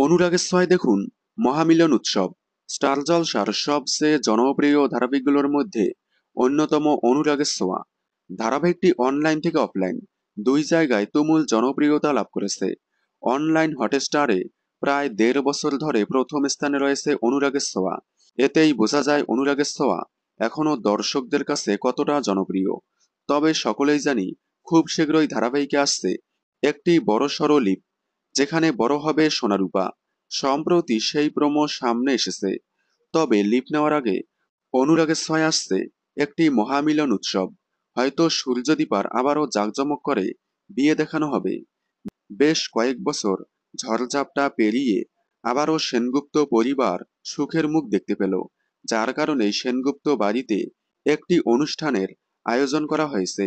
অনুরাগের ছোঁয়ায় দেখুন মহামিলন উৎসব। স্টার জলসার সবচেয়ে জনপ্রিয় ধারাবাহিকগুলোর মধ্যে অন্যতম অনুরাগের ছোঁয়া। ধারাবাহিকটি অনলাইন থেকে অফলাইন দুই জায়গায় তুমুল জনপ্রিয়তা লাভ করেছে। অনলাইন হটস্টারে প্রায় ১.৫ বছর ধরে প্রথম স্থানে রয়েছে অনুরাগের ছোঁয়া। এতেই বোঝা যায় অনুরাগের ছোঁয়া এখনও দর্শকদের কাছে কতটা জনপ্রিয়। তবে সকলেই জানি খুব শীঘ্রই ধারাবাহিকে আসছে একটি বড়সড় লিপ, যেখানে বড় হবে সোনারূপা। সম্প্রতি সেই প্রোমো সামনে এসেছে। তবে লিপ নেওয়ার আগে অনুরাগের ছোঁয়ায় আসছে একটি মহামিলন উৎসব। হয়তো সূর্যদীপার আবারও জাঁকজমক করে বিয়ে দেখানো হবে। বেশ কয়েক বছর ঝড়ঝাপটা পেরিয়ে আবারও সেনগুপ্ত পরিবার সুখের মুখ দেখতে পেল, যার কারণে সেনগুপ্ত বাড়িতে একটি অনুষ্ঠানের আয়োজন করা হয়েছে।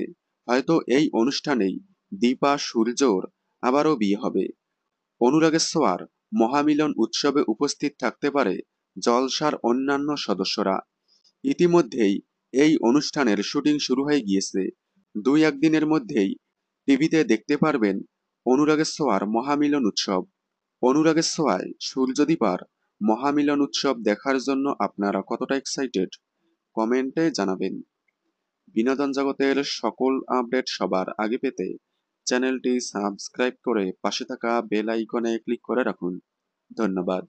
হয়তো এই অনুষ্ঠানেই দীপা সূর্যর আবারও বিয়ে হবে। অনুরাগের ছোঁয়ার মহামিলন উৎসবে উপস্থিত থাকতে পারে জলসার অন্যান্য সদস্যরা। ইতিমধ্যেই এই অনুষ্ঠানের শুটিং শুরু হয়ে গিয়েছে। ২-১ দিনের মধ্যেই টিভিতে দেখতে পারবেন অনুরাগের ছোঁয়ার মহামিলন উৎসব। অনুরাগের ছোঁয়ায় সূর্যদীপার মহামিলন উৎসব দেখার জন্য আপনারা কতটা এক্সাইটেড কমেন্টে জানাবেন। বিনোদন জগতের সকল আপডেট সবার আগে পেতে চ্যানেলটি সাবস্ক্রাইব করে পাশে থাকা বেল আইকনে ক্লিক করে রাখুন। ধন্যবাদ।